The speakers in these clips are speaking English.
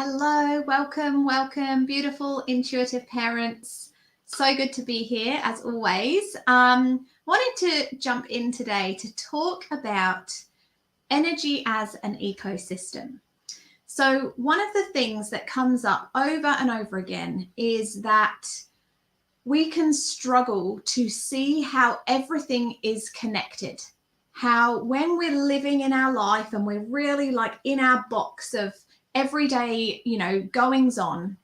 Hello, welcome, beautiful intuitive parents. So good to be here as always. Wanted to jump in today to talk about energy as an ecosystem. So one of the things that comes up over and over again is that we can struggle to see how everything is connected. How when we're living in our life and we're really like in our box of everyday, goings on,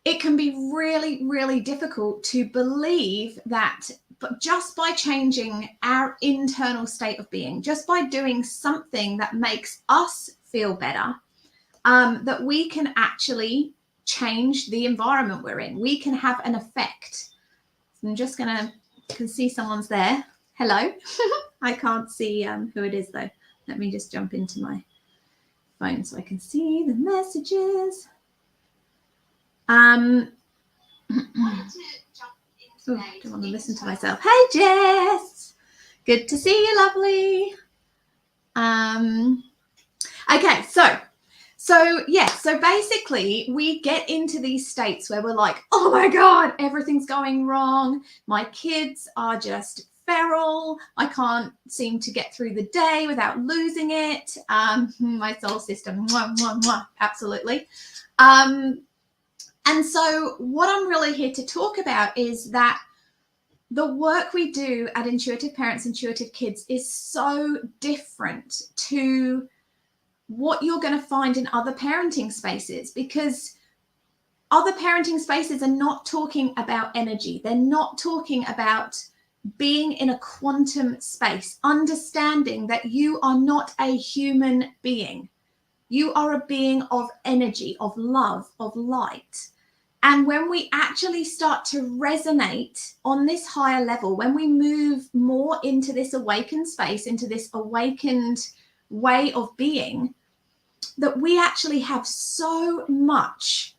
it can be really, really difficult to believe that but just by changing our internal state of being, just by doing something that makes us feel better, that we can actually change the environment we're in. We can have an effect. I'm just can see someone's there. Hello. I can't see who it is though. Let me just jump into my phone so I can see the messages. Don't want to listen to myself. Hey Jess, good to see you, lovely. Okay, so basically we get into these states where we're like, oh my god, everything's going wrong, my kids are just feral, I can't seem to get through the day without losing it. My soul system, mwah, mwah, mwah, absolutely. And so what I'm really here to talk about is that the work we do at Intuitive Parents, Intuitive Kids is so different to what you're going to find in other parenting spaces, because other parenting spaces are not talking about energy. They're not talking about being in a quantum space, understanding that you are not a human being. You are a being of energy, of love, of light. And when we actually start to resonate on this higher level, when we move more into this awakened space, into this awakened way of being, that we actually have so much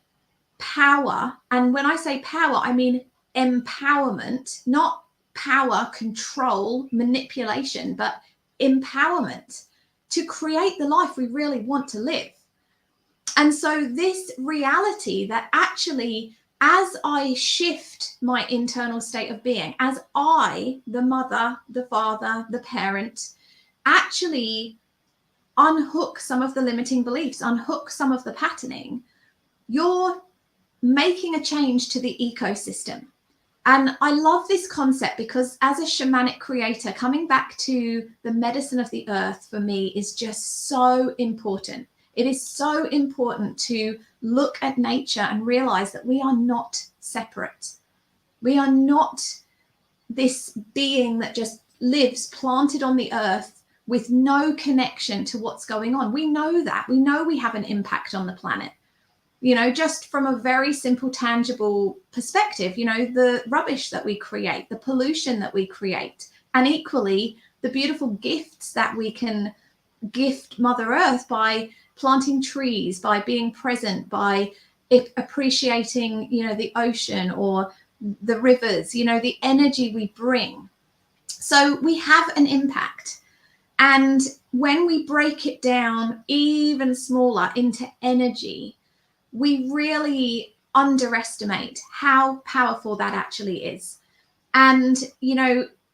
power. And when I say power, I mean empowerment, not power, control, manipulation, but empowerment to create the life we really want to live. And so this reality that actually, as I shift my internal state of being, as I, the mother, the father, the parent, actually unhook some of the limiting beliefs, unhook some of the patterning, you're making a change to the ecosystem. And I love this concept because as a shamanic creator, coming back to the medicine of the earth for me is just so important. It is so important to look at nature and realize that we are not separate. We are not this being that just lives planted on the earth with no connection to what's going on. We know that. We know we have an impact on the planet. Just from a very simple, tangible perspective, the rubbish that we create, the pollution that we create, and equally the beautiful gifts that we can gift Mother Earth by planting trees, by being present, by appreciating, the ocean or the rivers, the energy we bring. So we have an impact. And when we break it down even smaller into energy, we really underestimate how powerful that actually is. And,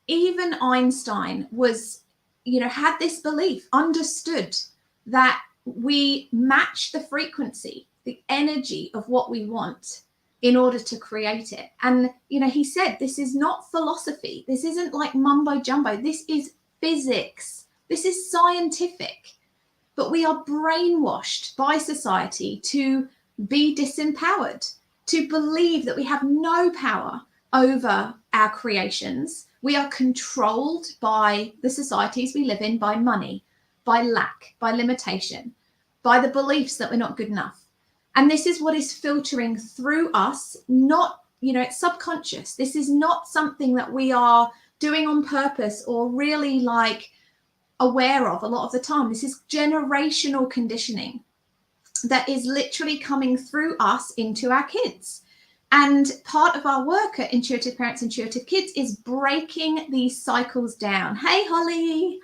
even Einstein was, had this belief, understood that we match the frequency, the energy of what we want in order to create it. And, he said, this is not philosophy. This isn't like mumbo jumbo. This is physics. This is scientific. But we are brainwashed by society to be disempowered, to believe that we have no power over our creations. We are controlled by the societies we live in, by money, by lack, by limitation, by the beliefs that we're not good enough. And this is what is filtering through us, not, it's subconscious. This is not something that we are doing on purpose or really aware of a lot of the time. This is generational conditioning that is literally coming through us into our kids. And part of our work at Intuitive Parents, Intuitive Kids is breaking these cycles down. Hey, Holly.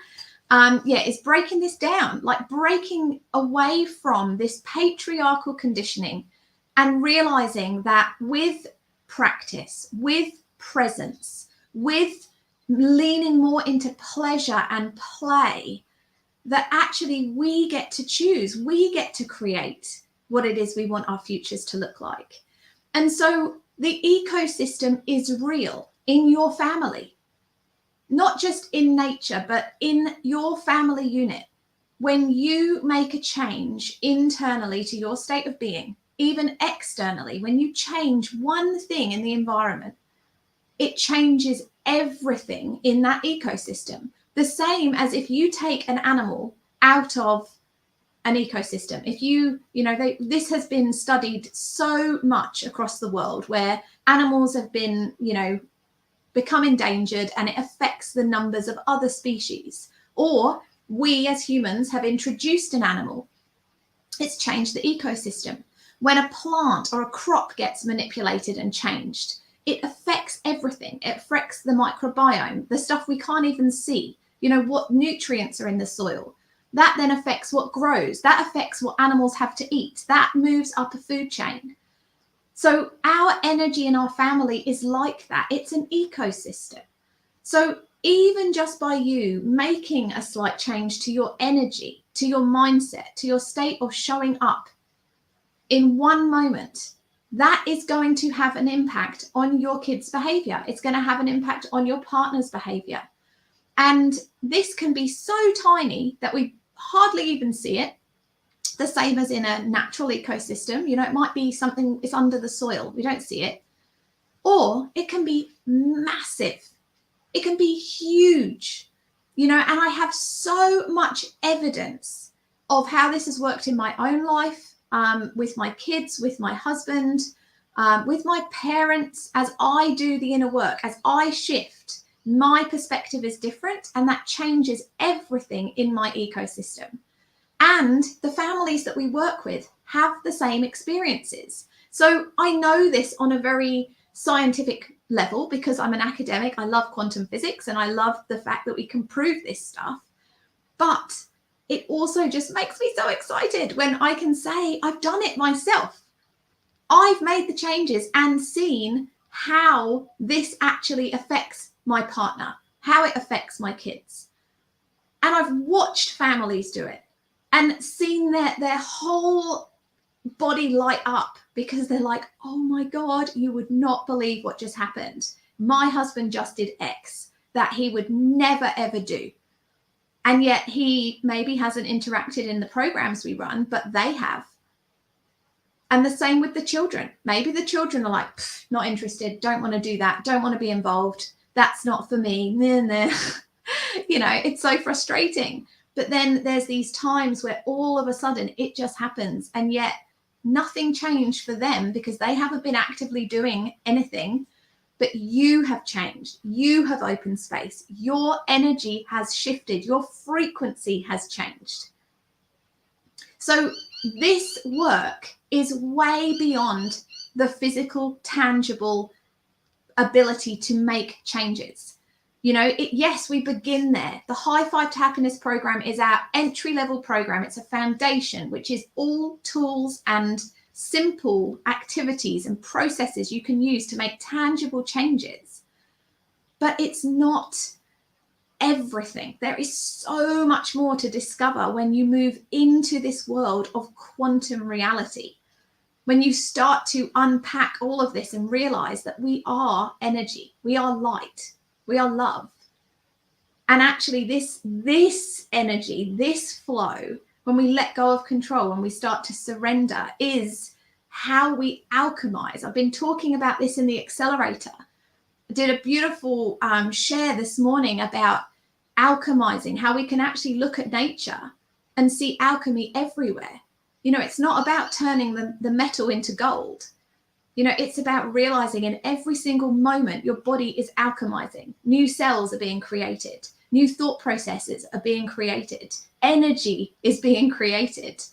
is breaking this down, like breaking away from this patriarchal conditioning and realizing that with practice, with presence, with leaning more into pleasure and play, that actually we get to choose, we get to create what it is we want our futures to look like. And so the ecosystem is real in your family, not just in nature, but in your family unit. When you make a change internally to your state of being, even externally, when you change one thing in the environment, it changes everything in that ecosystem. The same as if you take an animal out of an ecosystem. If this has been studied so much across the world, where animals have been, become endangered, and it affects the numbers of other species. Or we as humans have introduced an animal, it's changed the ecosystem. When a plant or a crop gets manipulated and changed, it affects everything. It affects the microbiome, the stuff we can't even see, what nutrients are in the soil. That then affects what grows. That affects what animals have to eat. That moves up a food chain. So our energy in our family is like that. It's an ecosystem. So even just by you making a slight change to your energy, to your mindset, to your state of showing up in one moment, that is going to have an impact on your kids' behavior. It's going to have an impact on your partner's behavior. And this can be so tiny that we hardly even see it. The same as in a natural ecosystem, it might be something, it's under the soil, we don't see it. Or it can be massive. It can be huge, and I have so much evidence of how this has worked in my own life, with my kids, with my husband, with my parents. As I do the inner work, as I shift, my perspective is different, and that changes everything in my ecosystem. And the families that we work with have the same experiences. So I know this on a very scientific level because I'm an academic. I love quantum physics and I love the fact that we can prove this stuff. But it also just makes me so excited when I can say I've done it myself. I've made the changes and seen how this actually affects my partner, how it affects my kids. And I've watched families do it and seen their whole body light up because they're like, oh my God, you would not believe what just happened. My husband just did X that he would never, ever do. And yet he maybe hasn't interacted in the programs we run, but they have. And the same with the children. Maybe the children are like, not interested, don't want to do that, don't want to be involved. That's not for me. Nah. It's so frustrating. But then there's these times where all of a sudden it just happens. And yet nothing changed for them because they haven't been actively doing anything. But you have changed. You have opened space. Your energy has shifted. Your frequency has changed. So this work is way beyond the physical, tangible ability to make changes. Yes, we begin there. The High Five to Happiness program is our entry-level program. It's a foundation, which is all tools and simple activities and processes you can use to make tangible changes. But it's not everything. There is so much more to discover when you move into this world of quantum reality. When you start to unpack all of this and realize that we are energy, we are light, we are love. And actually this energy, this flow, when we let go of control, when we start to surrender, is how we alchemize. I've been talking about this in the accelerator. I did a beautiful share this morning about alchemizing, how we can actually look at nature and see alchemy everywhere. It's not about turning the metal into gold. It's about realizing in every single moment your body is alchemizing. New cells are being created. New thought processes are being created. Energy is being created.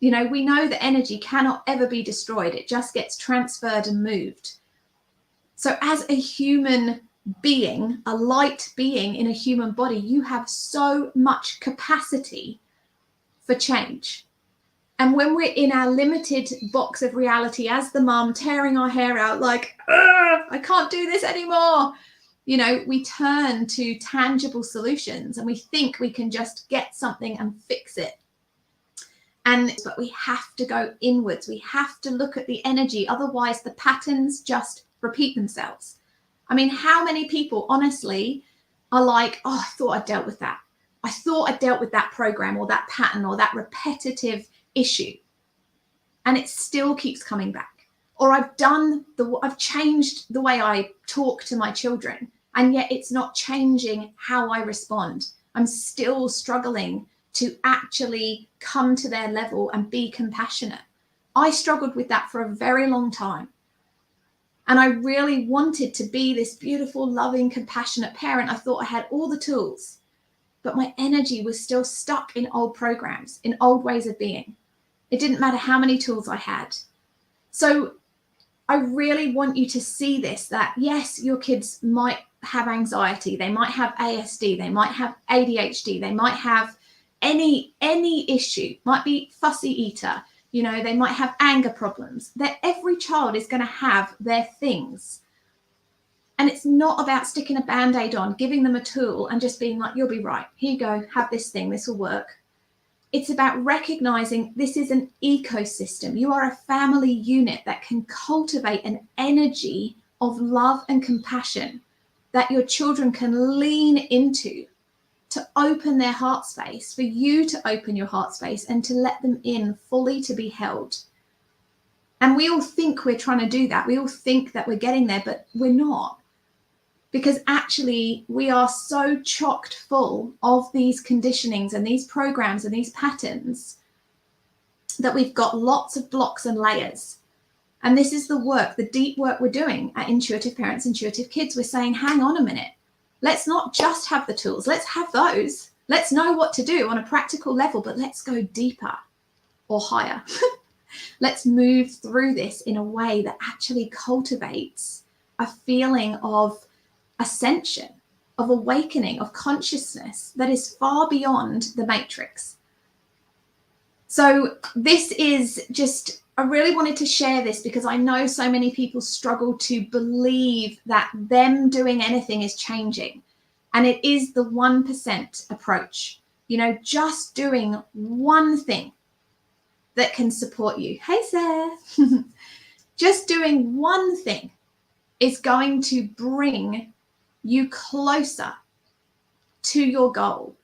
We know that energy cannot ever be destroyed. It just gets transferred and moved. So as a human being, a light being in a human body, you have so much capacity for change. And when we're in our limited box of reality as the mum, tearing our hair out like, I can't do this anymore, you know, we turn to tangible solutions and we think we can just get something and fix it. But we have to go inwards. We have to look at the energy. Otherwise, the patterns just repeat themselves. I mean, how many people honestly are like, oh, I thought I dealt with that. I thought I dealt with that program or that pattern or that repetitive issue. And it still keeps coming back. Or I've changed the way I talk to my children, and yet it's not changing how I respond. I'm still struggling to actually come to their level and be compassionate. I struggled with that for a very long time. And I really wanted to be this beautiful, loving, compassionate parent. I thought I had all the tools, but my energy was still stuck in old programs, in old ways of being. It didn't matter how many tools I had. So I really want you to see this, that yes, your kids might have anxiety. They might have ASD. They might have ADHD. They might have any issue, might be fussy eater. You know, they might have anger problems. That every child is going to have their things. And it's not about sticking a Band-Aid on, giving them a tool and just being like, you'll be right. Here you go, have this thing, this will work. It's about recognizing this is an ecosystem. You are a family unit that can cultivate an energy of love and compassion that your children can lean into, to open their heart space, for you to open your heart space and to let them in fully, to be held. And we all think we're trying to do that. We all think that we're getting there, but we're not. Because actually we are so chocked full of these conditionings and these programs and these patterns that we've got lots of blocks and layers. And this is the work, the deep work we're doing at Intuitive Parents, Intuitive Kids. We're saying, hang on a minute. Let's not just have the tools. Let's have those. Let's know what to do on a practical level, but let's go deeper or higher. Let's move through this in a way that actually cultivates a feeling of ascension, of awakening, of consciousness that is far beyond the matrix. So this is just, I really wanted to share this because I know so many people struggle to believe that them doing anything is changing. And it is the 1% approach, you know, just doing one thing that can support you. Hey, Sarah. Just doing one thing is going to bring you closer to your goal,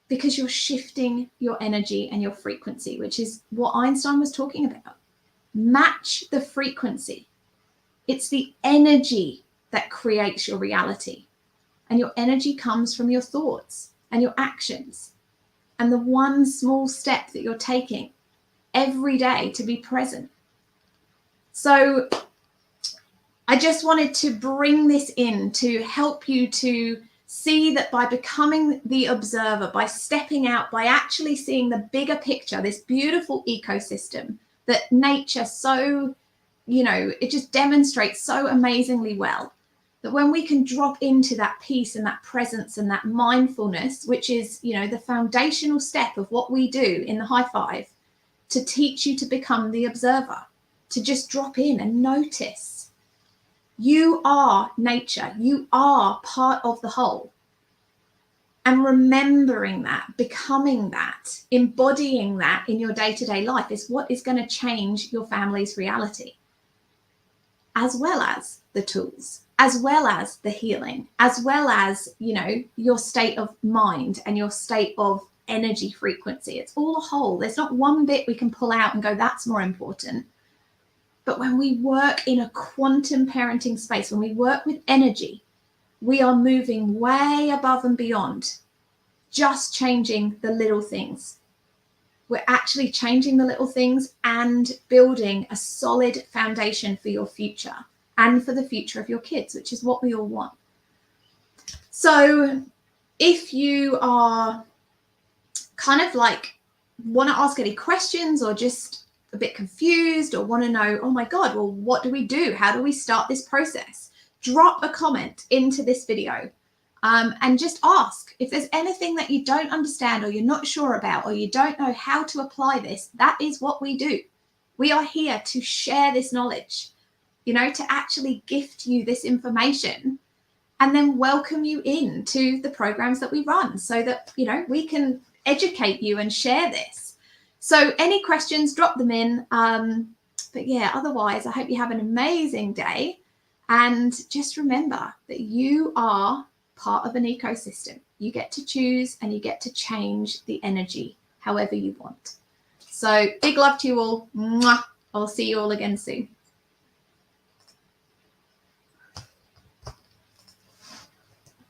because you're shifting your energy and your frequency, which is what Einstein was talking about. Match the frequency. It's the energy that creates your reality. And your energy comes from your thoughts and your actions and the one small step that you're taking every day to be present. So I just wanted to bring this in to help you to see that by becoming the observer, by stepping out, by actually seeing the bigger picture, this beautiful ecosystem that nature so, you know, it just demonstrates so amazingly well, that when we can drop into that peace and that presence and that mindfulness, which is, you know, the foundational step of what we do in the high five, to teach you to become the observer, to just drop in and notice. You are nature. You are part of the whole. And remembering that, becoming that, embodying that in your day-to-day life is what is going to change your family's reality, as well as the tools, as well as the healing, as well as, you know, your state of mind and your state of energy frequency. It's all a whole. There's not one bit we can pull out and go, that's more important. But when we work in a quantum parenting space, when we work with energy, we are moving way above and beyond just changing the little things. We're actually changing the little things and building a solid foundation for your future and for the future of your kids, which is what we all want. So if you are kind of like want to ask any questions or just a bit confused or want to know, oh my God, well, what do we do? How do we start this process? drop a comment into this video and just ask if there's anything that you don't understand or you're not sure about, or you don't know how to apply this. That is what we do. We are here to share this knowledge, to actually gift you this information and then welcome you into the programs that we run so that, we can educate you and share this. So any questions, drop them in. But yeah, otherwise, I hope you have an amazing day. And just remember that you are part of an ecosystem. You get to choose and you get to change the energy however you want. So big love to you all. Mwah. I'll see you all again soon.